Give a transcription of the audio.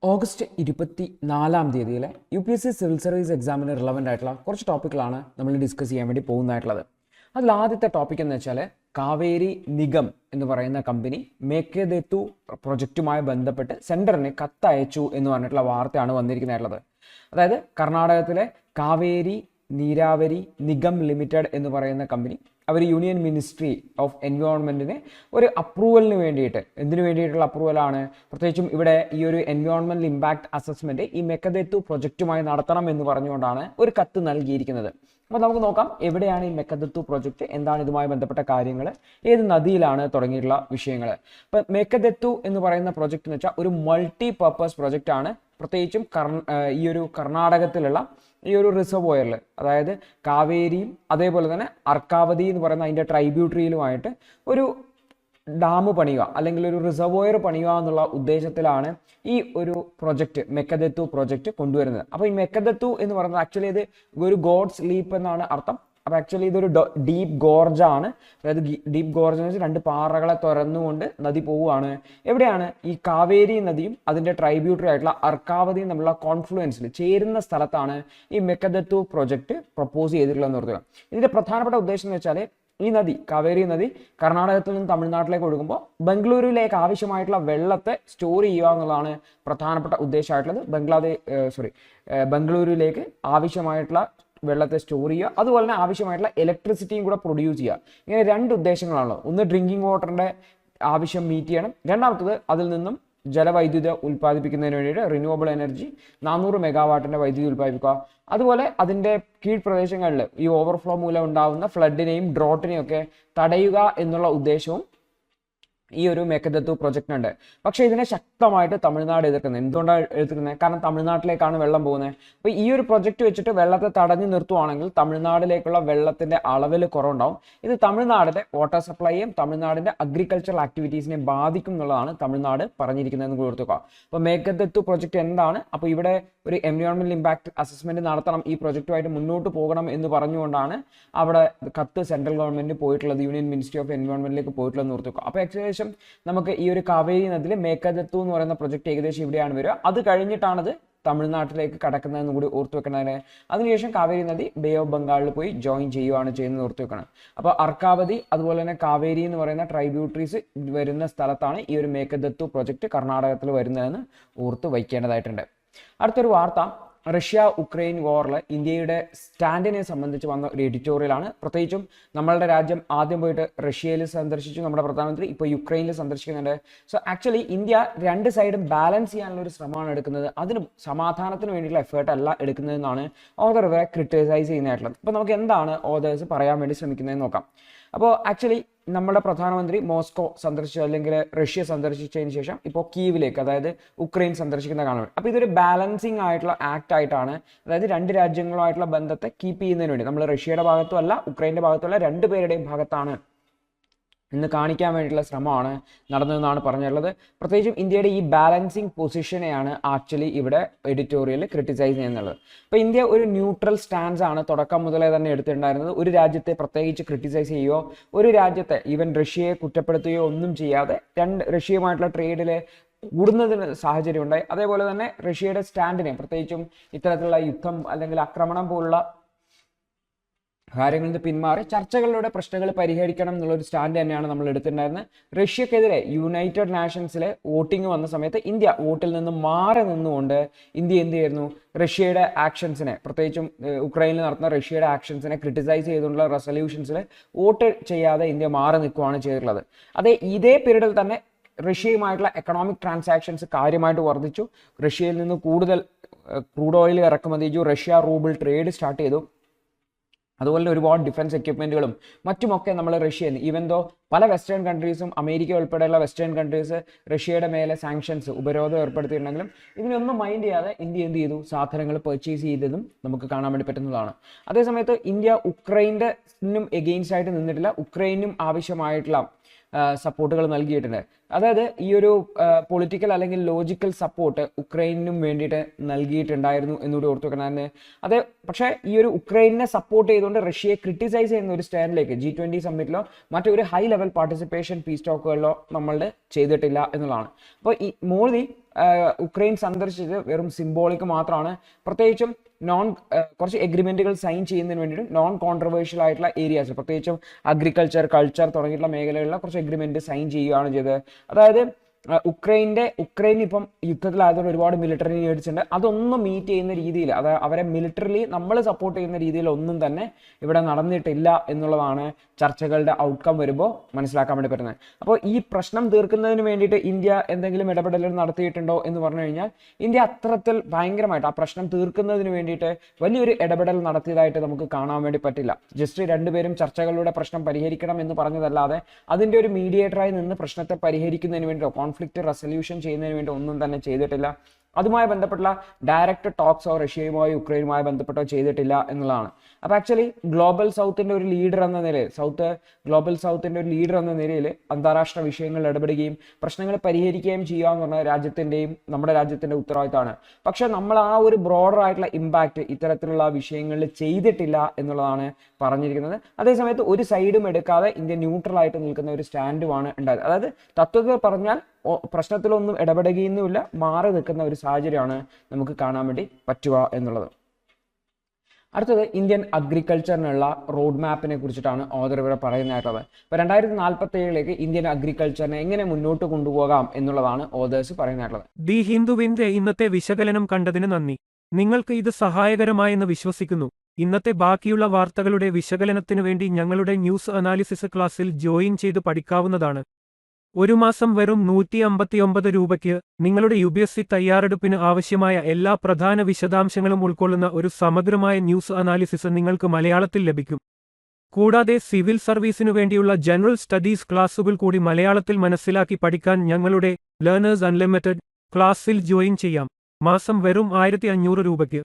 August 24 UPSC civil service എക്സാമിന് relevant ആയിട്ടുള്ള കുറച്ച് ടോപ്പിക്കുകളാണ് നമ്മൾ ഡിസ്കസ് ചെയ്യാൻ വേണ്ടി പോകുന്നതായിട്ടുള്ളത്. അതിൽ ആദ്യത്തെ ടോപ്പിക് എന്ന് വെച്ചാൽ കാവേരി നിഗം എന്ന് പറയുന്ന കമ്പനി മേക്കെദെത്തു പ്രൊജക്റ്റുമായി ബന്ധപ്പെട്ട് സെൻറ്ററിന് കത്തയച്ചു എന്ന് പറഞ്ഞിട്ടുള്ള വാർത്തയാണ് വന്നിരിക്കുന്നതായിട്ടുള്ളത്. അതായത് കർണാടകത്തിലെ കാവേരി നീരാവരി നിഗം ലിമിറ്റഡ് എന്ന് പറയുന്ന കമ്പനി അവർ യൂണിയൻ മിനിസ്ട്രി ഓഫ് എൻവയോൺമെൻറ്റിന് ഒരു അപ്രൂവലിന് വേണ്ടിയിട്ട്, എന്തിനു വേണ്ടിയിട്ടുള്ള അപ്രൂവലാണ്, പ്രത്യേകിച്ചും ഇവിടെ ഈ ഒരു എൻവയോൺമെൻറ്റൽ ഇമ്പാക്ട് അസസ്മെൻറ്റ് ഈ മേക്കെദെത്തു പ്രൊജക്റ്റുമായി നടത്തണം എന്ന് പറഞ്ഞുകൊണ്ടാണ് ഒരു കത്ത് നൽകിയിരിക്കുന്നത്. അപ്പോൾ നമുക്ക് നോക്കാം എവിടെയാണ് ഈ മേക്കെദെത്തു പ്രൊജക്റ്റ്, എന്താണ് ഇതുമായി ബന്ധപ്പെട്ട കാര്യങ്ങൾ, ഏത് നദിയിലാണ് തുടങ്ങിയിട്ടുള്ള വിഷയങ്ങൾ. അപ്പം മേക്കെദെത്തു എന്ന് പറയുന്ന പ്രൊജക്റ്റ് എന്ന് വെച്ചാൽ ഒരു മൾട്ടി പർപ്പസ് പ്രൊജക്റ്റ് ആണ്. പ്രത്യേകിച്ചും ഈ ഒരു കർണാടകത്തിലുള്ള ഈ ഒരു റിസർവോയറിൽ, അതായത് കാവേരിയും അതേപോലെ തന്നെ അർക്കാവതി എന്ന് പറയുന്ന അതിൻ്റെ ട്രൈബ്യൂട്ടറിയിലുമായിട്ട് ഒരു ഡാം പണിയുക അല്ലെങ്കിൽ ഒരു റിസർവോയർ പണിയുക എന്നുള്ള ഉദ്ദേശത്തിലാണ് ഈ ഒരു പ്രൊജക്റ്റ് മേക്കെദെത്തു പ്രൊജക്റ്റ് കൊണ്ടുവരുന്നത്. അപ്പോൾ ഈ മേക്കെദെത്തു എന്ന് പറയുന്നത് ആക്ച്വലി ഇത് ഒരു ഗോഡ്സ് ലീപ്പ് എന്നാണ് അർത്ഥം. അപ്പോൾ ആക്ച്വലി ഇതൊരു ഡീപ്പ് ഗോർജാണ്. അതായത് ഡീപ്പ് ഗോർജ് എന്ന് വെച്ചാൽ രണ്ട് പാറകളെ തുറന്നുകൊണ്ട് നദി പോവുകയാണ്. എവിടെയാണ് ഈ കാവേരി നദിയും അതിൻ്റെ ട്രൈബ്യൂട്ടറി ആയിട്ടുള്ള അർക്കാവതിയും തമ്മിലുള്ള കോൺഫ്ലുവൻസിൽ ചേരുന്ന സ്ഥലത്താണ് ഈ മേക്കെദെത്തു പ്രൊജക്റ്റ് പ്രപ്പോസ് ചെയ്തിട്ടുള്ളതെന്ന് ഓർക്കുക. ഇതിൻ്റെ പ്രധാനപ്പെട്ട ഉദ്ദേശം എന്ന് വെച്ചാൽ ഈ നദി, കാവേരി നദി കർണാടകത്തിൽ നിന്ന് തമിഴ്നാട്ടിലേക്ക് ഒഴുകുമ്പോൾ ബംഗളൂരുവിലേക്ക് ആവശ്യമായിട്ടുള്ള വെള്ളത്തെ സ്റ്റോർ ചെയ്യുക എന്നുള്ളതാണ് പ്രധാനപ്പെട്ട ഉദ്ദേശമായിട്ടുള്ളത്. ബംഗളൂരുവിലേക്ക് ആവശ്യമായിട്ടുള്ള വെള്ളത്തെ സ്റ്റോർ ചെയ്യുക, അതുപോലെ തന്നെ ആവശ്യമായിട്ടുള്ള ഇലക്ട്രിസിറ്റിയും കൂടെ പ്രൊഡ്യൂസ് ചെയ്യുക. ഇങ്ങനെ രണ്ട് ഉദ്ദേശങ്ങളാണല്ലോ. ഒന്ന് ഡ്രിങ്കിങ് വാട്ടറിൻ്റെ ആവശ്യം മീറ്റ് ചെയ്യണം, രണ്ടാമത്തത് അതിൽ നിന്നും ജലവൈദ്യുതി ഉൽപ്പാദിപ്പിക്കുന്നതിന് വേണ്ടിയിട്ട് റിന്യൂവബിൾ എനർജി 400 മെഗാവാട്ടിൻ്റെ വൈദ്യുതി ഉൽപ്പാദിപ്പിക്കുക. അതുപോലെ അതിൻ്റെ കീഴ്പ്രദേശങ്ങളിൽ ഈ ഓവർഫ്ലോ മൂലം ഉണ്ടാകുന്ന ഫ്ലഡിനെയും ഡ്രോട്ടിനെയും ഒക്കെ തടയുക എന്നുള്ള ഉദ്ദേശവും ഈ ഒരു മേക്കെദെത്തു പ്രൊജക്റ്റിനുണ്ട്. പക്ഷേ ഇതിനെ ശക്തമായിട്ട് തമിഴ്നാട് എതിർക്കുന്നത്. എന്തുകൊണ്ടാണ് എതിർക്കുന്നത്? കാരണം തമിഴ്നാട്ടിലേക്കാണ് വെള്ളം പോകുന്നത്. അപ്പോൾ ഈ ഒരു പ്രൊജക്റ്റ് വെച്ചിട്ട് വെള്ളത്തെ തടഞ്ഞു നിർത്തുവാണെങ്കിൽ തമിഴ്നാട്ടിലേക്കുള്ള വെള്ളത്തിൻ്റെ അളവിൽ കുറവുണ്ടാവും. ഇത് തമിഴ്നാടിൻ്റെ വാട്ടർ സപ്ലൈയും തമിഴ്നാടിൻ്റെ അഗ്രികൾച്ചറൽ ആക്ടിവിറ്റീസിനെ ബാധിക്കും എന്നുള്ളതാണ് തമിഴ്നാട് പറഞ്ഞിരിക്കുന്നതെന്ന് കൊടുത്തുക. അപ്പോൾ മേക്കെദെത്തു പ്രൊജക്റ്റ് എന്താണ്? അപ്പോൾ ഇവിടെ ഒരു എൻവയോൺമെന്റൽ ഇമ്പാക്ട് അസസ്മെന്റ് നടത്തണം, ഈ പ്രൊജക്റ്റുമായിട്ട് മുന്നോട്ട് പോകണം എന്ന് പറഞ്ഞുകൊണ്ടാണ് അവിടെ കത്ത് സെൻട്രൽ ഗവൺമെന്റ് പോയിട്ടുള്ളത്, യൂണിയൻ മിനിസ്ട്രി ഓഫ് എൻവയോൺമെന്റിലേക്ക് പോയിട്ടുള്ളത് ഓർത്തുക. അപ്പോൾ ഏകദേശം നമുക്ക് ഈ ഒരു കാവേരി നദിയിൽ മേക്കെദെത്തു എന്ന് പറയുന്ന പ്രൊജക്ട് ഏകദേശം ഇവിടെയാണ് വരിക. അത് കഴിഞ്ഞിട്ടാണത് തമിഴ്നാട്ടിലേക്ക് കടക്കുന്നതെന്ന് കൂടി ഓർത്തു വെക്കണേ. അതിനുശേഷം കാവേരി നദി ബേ ഓഫ് ബംഗാളിൽ പോയി ജോയിൻ ചെയ്യുകയാണ് ചെയ്യുന്നത് ഓർത്തു വെക്കണം. അപ്പോൾ അർക്കാവതി അതുപോലെ തന്നെ കാവേരി എന്ന് പറയുന്ന ട്രൈബ്യൂട്ടറീസ് വരുന്ന സ്ഥലത്താണ് ഈ ഒരു മേക്കെദെത്തു പ്രൊജക്ട് കർണാടകത്തിൽ വരുന്നതെന്ന് ഓർത്ത് വയ്ക്കേണ്ടതായിട്ടുണ്ട്. അടുത്തൊരു വാർത്ത, റഷ്യ ഉക്രൈൻ വാറിൽ ഇന്ത്യയുടെ സ്റ്റാൻഡിനെ സംബന്ധിച്ച് വന്ന ഒരു എഡിറ്റോറിയലാണ്. പ്രത്യേകിച്ചും നമ്മളുടെ രാജ്യം ആദ്യം പോയിട്ട് റഷ്യയിൽ സന്ദർശിച്ചു, നമ്മുടെ പ്രധാനമന്ത്രി ഇപ്പോൾ യുക്രൈനിൽ സന്ദർശിക്കുന്നുണ്ട്. സോ ആക്ച്വലി ഇന്ത്യ രണ്ട് സൈഡും ബാലൻസ് ചെയ്യാനുള്ള ഒരു ശ്രമമാണ് എടുക്കുന്നത്. അതിന് സമാധാനത്തിന് വേണ്ടിയിട്ടുള്ള എഫേർട്ട് അല്ല എടുക്കുന്നതെന്നാണ് ഓദർ ഇവരെ ക്രിട്ടിസൈസ് ചെയ്യുന്നതായിട്ടുള്ളത്. അപ്പോൾ നമുക്ക് എന്താണ് ഓദേഴ്സ് പറയാൻ വേണ്ടി ശ്രമിക്കുന്നതെന്ന് നോക്കാം. അപ്പോൾ ആക്ച്വലി നമ്മുടെ പ്രധാനമന്ത്രി മോസ്കോ സന്ദർശിച്ചു അല്ലെങ്കിൽ റഷ്യ സന്ദർശിച്ചതിന് ശേഷം ഇപ്പോൾ കീവിലേക്ക്, അതായത് ഉക്രൈൻ സന്ദർശിക്കുന്ന കാണുന്നത്. അപ്പോൾ ഇതൊരു ബാലൻസിങ് ആയിട്ടുള്ള ആക്ട് ആയിട്ടാണ്, അതായത് രണ്ട് രാജ്യങ്ങളുമായിട്ടുള്ള ബന്ധത്തെ കീപ്പ് ചെയ്യുന്നതിന് വേണ്ടി നമ്മൾ റഷ്യയുടെ ഭാഗത്തും അല്ല ഉക്രൈൻ്റെ ഭാഗത്തുമല്ല, രണ്ടുപേരുടെയും ഭാഗത്താണ് എന്ന് കാണിക്കാൻ വേണ്ടിയിട്ടുള്ള ശ്രമമാണ് നടന്നതെന്നാണ് പറഞ്ഞിട്ടുള്ളത്. പ്രത്യേകിച്ചും ഇന്ത്യയുടെ ഈ ബാലൻസിങ് പൊസിഷനെയാണ് ആക്ച്വലി ഇവിടെ എഡിറ്റോറിയൽ ക്രിട്ടിസൈസ് ചെയ്യുന്നത്. അപ്പോൾ ഇന്ത്യ ഒരു ന്യൂട്രൽ സ്റ്റാൻസ് ആണ് തുടക്കം മുതലേ തന്നെ എടുത്തിട്ടുണ്ടായിരുന്നത്. ഒരു രാജ്യത്തെ പ്രത്യേകിച്ച് ക്രിട്ടിസൈസ് ചെയ്യുകയോ ഒരു രാജ്യത്തെ ഈവൻ റഷ്യയെ കുറ്റപ്പെടുത്തുകയോ ഒന്നും ചെയ്യാതെ റഷ്യയുമായിട്ടുള്ള ട്രേഡിൽ കൂടുന്നതിന് സാഹചര്യം ഉണ്ടായി. അതേപോലെ തന്നെ റഷ്യയുടെ സ്റ്റാൻഡിനെ, പ്രത്യേകിച്ചും ഇത്തരത്തിലുള്ള യുദ്ധം അല്ലെങ്കിൽ ആക്രമണം പോലുള്ള കാര്യങ്ങളിൽ നിന്ന് പിന്മാറി ചർച്ചകളിലൂടെ പ്രശ്നങ്ങൾ പരിഹരിക്കണം എന്നുള്ളൊരു സ്റ്റാൻഡ് തന്നെയാണ് നമ്മൾ എടുത്തിട്ടുണ്ടായിരുന്നത്. റഷ്യക്കെതിരെ യുണൈറ്റഡ് നാഷൻസിലെ വോട്ടിംഗ് വന്ന സമയത്ത് ഇന്ത്യ വോട്ടിൽ നിന്ന് മാറി നിന്നുകൊണ്ട് ഇന്ത്യ എന്ത് ചെയ്യുന്നു, റഷ്യയുടെ ആക്ഷൻസിനെ, പ്രത്യേകിച്ചും ഉക്രൈനിൽ നടത്തുന്ന റഷ്യയുടെ ആക്ഷൻസിനെ ക്രിട്ടിസൈസ് ചെയ്തുകൊണ്ടുള്ള റെസൊല്യൂഷൻസിൽ വോട്ട് ചെയ്യാതെ ഇന്ത്യ മാറി നിൽക്കുകയാണ് ചെയ്തിട്ടുള്ളത്. ഇതേ പീരീഡിൽ തന്നെ റഷ്യയുമായിട്ടുള്ള എക്കണോമിക് ട്രാൻസാക്ഷൻസ് കാര്യമായിട്ട് വർദ്ധിച്ചു. റഷ്യയിൽ നിന്ന് കൂടുതൽ ക്രൂഡ് ഓയിൽ ഇറക്കുമതി ചെയ്തു. റഷ്യ റൂബിൾ ട്രേഡ് സ്റ്റാർട്ട് ചെയ്തു. അതുപോലെ ഒരുപാട് ഡിഫൻസ് എക്യുപ്മെൻറ്റുകളും മറ്റുമൊക്കെ നമ്മൾ റഷ്യയിൽ, ഈവൻ ദോ പല വെസ്റ്റേൺ കൺട്രീസും അമേരിക്ക ഉൾപ്പെടെയുള്ള വെസ്റ്റേൺ കൺട്രീസ് റഷ്യയുടെ മേലെ സാങ്ഷൻസ്, ഉപരോധം ഏർപ്പെടുത്തിയിട്ടുണ്ടെങ്കിലും ഇതിനൊന്നും മൈൻഡ് ചെയ്യാതെ ഇന്ത്യ എന്ത് ചെയ്തു, സാധനങ്ങൾ പർച്ചേസ് ചെയ്തതും നമുക്ക് കാണാൻ വേണ്ടി പറ്റുന്നതാണ്. അതേസമയത്ത് ഇന്ത്യ ഉക്രൈനും എഗെയിൻസ്റ്റ് ആയിട്ട് നിന്നിട്ടില്ല. ഉക്രൈനും ആവശ്യമായിട്ടുള്ള സപ്പോർട്ടുകൾ നൽകിയിട്ടുണ്ട്. അതായത് ഈ ഒരു പൊളിറ്റിക്കൽ അല്ലെങ്കിൽ ലോജിക്കൽ സപ്പോർട്ട് ഉക്രൈനും വേണ്ടിയിട്ട് നൽകിയിട്ടുണ്ടായിരുന്നു എന്നുകൂടി ഓർത്തു വെക്കണം. അതെ, പക്ഷേ ഈ ഒരു ഉക്രൈനെ സപ്പോർട്ട് ചെയ്തുകൊണ്ട് റഷ്യയെ ക്രിട്ടിസൈസ് ചെയ്യുന്ന ഒരു സ്റ്റാൻഡിലേക്ക് G20 സമ്മിറ്റിലോ മറ്റൊരു ഹൈ ലെവൽ പാർട്ടിസിപ്പേഷൻ പീസ് ടോക്കുകളിലോ നമ്മളുടെ ചെയ്തിട്ടില്ല എന്നുള്ളതാണ്. അപ്പോൾ ഈ മോദി ഉക്രൈൻ സന്ദർശിച്ചത് വെറും സിംബോളിക് മാത്രമാണ്. പ്രത്യേകിച്ചും കുറച്ച് എഗ്രിമെന്റുകൾ സൈൻ ചെയ്യുന്നതിന് വേണ്ടിയിട്ട് നോൺ കോൺട്രവേഴ്ഷ്യൽ ആയിട്ടുള്ള ഏരിയാസ്, പ്രത്യേകിച്ചും അഗ്രികൾച്ചർ, കൾച്ചർ തുടങ്ങിയിട്ടുള്ള മേഖലകളിലെ കുറച്ച് എഗ്രിമെന്റ് സൈൻ ചെയ്യുകയാണ് ചെയ്തത്. അതായത് ഉക്രൈൻ ഇപ്പം യുദ്ധത്തിലായതുകൊണ്ട് ഒരുപാട് മിലിറ്ററി നീഡ്സ് അതൊന്നും മീറ്റ് ചെയ്യുന്ന രീതിയിൽ, അതായത് അവരെ മിലിറ്ററിലി നമ്മൾ സപ്പോർട്ട് ചെയ്യുന്ന രീതിയിൽ ഒന്നും തന്നെ ഇവിടെ നടന്നിട്ടില്ല എന്നുള്ളതാണ് ചർച്ചകളുടെ ഔട്ട്കം വരുമ്പോൾ മനസ്സിലാക്കാൻ വേണ്ടി പറ്റുന്നത്. അപ്പോൾ ഈ പ്രശ്നം തീർക്കുന്നതിന് വേണ്ടിയിട്ട് ഇന്ത്യ എന്തെങ്കിലും ഇടപെടലുകൾ നടത്തിയിട്ടുണ്ടോ എന്ന് പറഞ്ഞു കഴിഞ്ഞാൽ ഇന്ത്യ അത്തരത്തിൽ ഭയങ്കരമായിട്ട് ആ പ്രശ്നം തീർക്കുന്നതിന് വേണ്ടിയിട്ട് വലിയൊരു ഇടപെടൽ നടത്തിയതായിട്ട് നമുക്ക് കാണാൻ വേണ്ടി പറ്റില്ല. ജസ്റ്റ് രണ്ടുപേരും ചർച്ചകളിലൂടെ പ്രശ്നം പരിഹരിക്കണം എന്ന് പറഞ്ഞതല്ലാതെ അതിൻ്റെ ഒരു മീഡിയേറ്ററായി നിന്ന് പ്രശ്നത്തെ പരിഹരിക്കുന്നതിന് വേണ്ടിയോ കോൺഫ്ലിക്റ്റ് റെസൊല്യൂഷൻ ചെയ്യുന്നതിന് വേണ്ടി ഒന്നും തന്നെ ചെയ്തിട്ടില്ല. അതുമായി ബന്ധപ്പെട്ടുള്ള ഡയറക്റ്റ് ടോക്സോ റഷ്യയുമായോ യുക്രൈനുമായി ബന്ധപ്പെട്ടോ ചെയ്തിട്ടില്ല എന്നുള്ളതാണ്. അപ്പോൾ ആക്ച്വലി ഗ്ലോബൽ സൗത്തിൻ്റെ ഒരു ലീഡർ എന്ന നിലയിൽ ഗ്ലോബൽ സൗത്തിൻ്റെ ഒരു ലീഡർ എന്ന നിലയിൽ അന്താരാഷ്ട്ര വിഷയങ്ങളിൽ ഇടപെടുകയും പ്രശ്നങ്ങൾ പരിഹരിക്കുകയും ചെയ്യുക എന്ന് പറഞ്ഞാൽ നമ്മുടെ രാജ്യത്തിൻ്റെ ഉത്തരവാദിത്തമാണ്. പക്ഷെ നമ്മൾ ആ ഒരു ബ്രോഡർ ആയിട്ടുള്ള ഇമ്പാക്റ്റ് ഇത്തരത്തിലുള്ള വിഷയങ്ങളിൽ ചെയ്തിട്ടില്ല എന്നുള്ളതാണ് പറഞ്ഞിരിക്കുന്നത്. അതേസമയത്ത് ഒരു സൈഡും എടുക്കാതെ ഇന്ത്യ ന്യൂട്രൽ ആയിട്ട് നിൽക്കുന്ന ഒരു സ്റ്റാൻഡുമാണ് ഉണ്ടായത്. അതായത് തത്വത്തിൽ പറഞ്ഞാൽ പ്രശ്നത്തിലൊന്നും ഇടപെടുകയൊന്നുമില്ല, മാറി നിൽക്കുന്ന ഒരു സാഹചര്യമാണ് നമുക്ക് കാണാൻ വേണ്ടി പറ്റുക എന്നുള്ളത്. അടുത്തത് ഇന്ത്യൻ അഗ്രികൾച്ചറിനുള്ള റോഡ് മാപ്പിനെ കുറിച്ചിട്ടാണ് ഓദർ ഇവിടെ പറയുന്നതായിട്ടുള്ളത്. ഇപ്പോൾ 2047 ഇന്ത്യൻ അഗ്രികൾച്ചറിനെ എങ്ങനെ മുന്നോട്ട് കൊണ്ടുപോകാം എന്നുള്ളതാണ് ഓദേഴ്സ് പറയുന്നതായിട്ടുള്ളത്. ദി ഹിന്ദുവിന്റെ ഇന്നത്തെ വിശകലനം കണ്ടതിന് നന്ദി. നിങ്ങൾക്ക് ഇത് സഹായകരമായെന്ന് വിശ്വസിക്കുന്നു. ഇന്നത്തെ ബാക്കിയുള്ള വാർത്തകളുടെ വിശകലനത്തിനു വേണ്ടി ഞങ്ങളുടെ ന്യൂസ് അനാലിസിസ് ക്ലാസ്സിൽ ജോയിൻ ചെയ്ത് പഠിക്കാവുന്നതാണ്. ഒരു മാസം വെറും 159 രൂപയ്ക്ക് നിങ്ങളുടെ UPSC തയ്യാറെടുപ്പിന് ആവശ്യമായ എല്ലാ പ്രധാന വിശദാംശങ്ങളും ഉൾക്കൊള്ളുന്ന ഒരു സമഗ്രമായ ന്യൂസ് അനാലിസിസ് നിങ്ങൾക്ക് മലയാളത്തിൽ ലഭിക്കും. കൂടാതെ സിവിൽ സർവീസിനു വേണ്ടിയുള്ള ജനറൽ സ്റ്റഡീസ് ക്ലാസുകൾ കൂടി മലയാളത്തിൽ മനസ്സിലാക്കി പഠിക്കാൻ ഞങ്ങളുടെ ലേണേഴ്സ് അൺലിമിറ്റഡ് ക്ലാസ്സിൽ ജോയിൻ ചെയ്യാം. മാസം വെറും 1500 രൂപയ്ക്ക്.